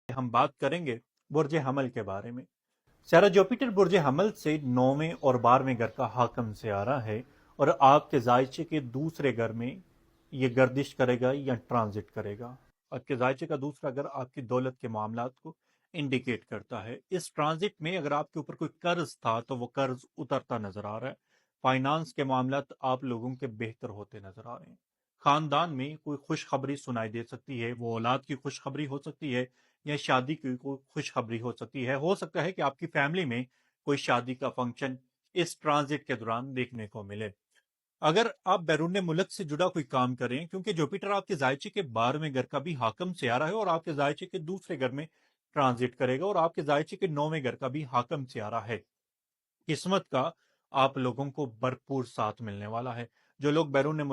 ہم بات کریں گے برج حمل کے بارے میں۔ سیارہ جوپیٹر برج حمل سے 9ویں اور 12ویں گھر کا حاکم سیارہ ہے، اور آپ کے زائچے کے دوسرے گھر میں یہ گردش کرے گا یا ٹرانزٹ کرے گا۔ آپ کے زائچے کا دوسرا گھر آپ کی دولت کے معاملات کو انڈیکیٹ کرتا ہے۔ اس ٹرانزٹ میں اگر آپ کے اوپر کوئی قرض تھا تو وہ قرض اترتا نظر آ رہا ہے۔ فائنانس کے معاملات آپ لوگوں کے بہتر ہوتے نظر آ رہے ہیں۔ خاندان میں کوئی خوشخبری سنائی دے سکتی ہے، وہ اولاد کی خوشخبری ہو سکتی ہے یا شادی کی کوئی خوشخبری ہو سکتی ہے۔ ہو سکتا ہے کہ آپ کی فیملی میں کوئی شادی کا فنکشن اس ٹرانزٹ کے دوران دیکھنے کو ملے۔ اگر آپ بیرون ملک سے جڑا کوئی کام کریں، کیونکہ جوپیٹر آپ کے زائچے کے 12ویں گھر کا بھی حاکم سیارہ ہے اور آپ کے زائچے کے دوسرے گھر میں ٹرانزٹ کرے گا، اور آپ کے زائچے کے 9ویں گھر کا بھی حاکم سیارہ ہے۔ قسمت کا آپ لوگوں کو بھرپور ساتھ ملنے والا ہے۔ جو لوگ بیرون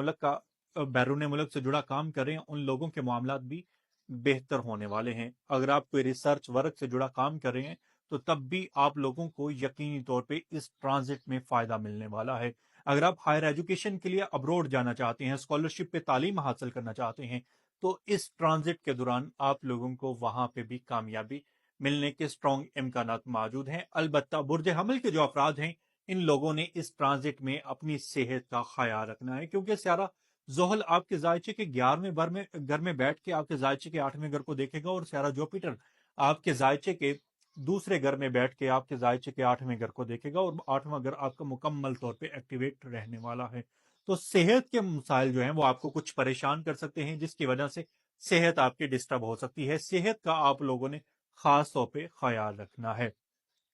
ملک سے جڑا کام کر رہے ہیں، ان لوگوں کے معاملات بھی بہتر ہونے والے ہیں۔ اگر آپ کوئی ریسرچ ورک سے جڑا کام کر رہے ہیں تو تب بھی آپ لوگوں کو یقینی طور پہ اس ٹرانزٹ میں فائدہ ملنے والا ہے۔ اگر آپ ہائر ایجوکیشن کے لیے ابروڈ جانا چاہتے ہیں، اسکالرشپ پہ تعلیم حاصل کرنا چاہتے ہیں، تو اس ٹرانزٹ کے دوران آپ لوگوں کو وہاں پہ بھی کامیابی ملنے کے اسٹرانگ امکانات موجود ہیں۔ البتہ برج حمل کے جو افراد ہیں، ان لوگوں نے اس ٹرانزٹ میں اپنی صحت کا خیال رکھنا ہے، کیونکہ سیارہ زحل آپ کے زائچے کے 11ویں گھر میں بیٹھ کے آپ کے زائچے کے 8ویں گھر کو دیکھے گا، اور سیارہ جوپیٹر آپ کے زائچے کے دوسرے گھر میں بیٹھ کے آپ کے زائچے کے 8ویں گھر کو دیکھے گا، اور 8واں گھر آپ کا مکمل طور پہ ایکٹیویٹ رہنے والا ہے۔ تو صحت کے مسائل جو ہیں وہ آپ کو کچھ پریشان کر سکتے ہیں، جس کی وجہ سے صحت آپ کی ڈسٹرب ہو سکتی ہے۔ صحت کا آپ لوگوں نے خاص طور پہ خیال رکھنا ہے۔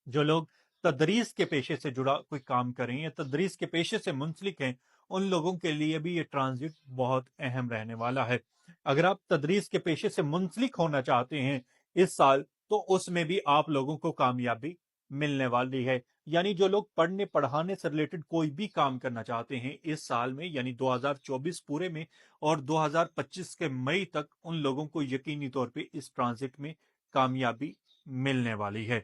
جو لوگ تدریس کے پیشے سے جڑا کوئی کام کریں یا تدریس کے پیشے سے منسلک ہیں، ان لوگوں کے لیے بھی یہ ٹرانزٹ بہت اہم رہنے والا ہے۔ اگر آپ تدریس کے پیشے سے منسلک ہونا چاہتے ہیں اس سال، تو اس میں بھی آپ لوگوں کو کامیابی ملنے والی ہے۔ یعنی جو لوگ پڑھنے پڑھانے سے ریلیٹڈ کوئی بھی کام کرنا چاہتے ہیں اس سال میں، یعنی 2024 پورے میں اور 2025 کے مئی تک، ان لوگوں کو یقینی طور پہ اس ٹرانزٹ میں کامیابی ملنے والی ہے۔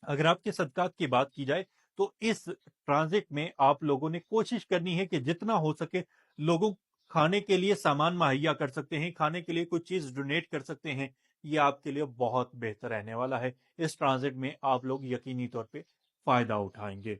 اگر آپ کے صدقات کی بات کی جائے تو اس ٹرانزٹ میں آپ لوگوں نے کوشش کرنی ہے کہ جتنا ہو سکے لوگوں کھانے کے لیے سامان مہیا کر سکتے ہیں، کھانے کے لیے کوئی چیز ڈونیٹ کر سکتے ہیں، یہ آپ کے لیے بہت بہتر رہنے والا ہے۔ اس ٹرانزٹ میں آپ لوگ یقینی طور پہ فائدہ اٹھائیں گے۔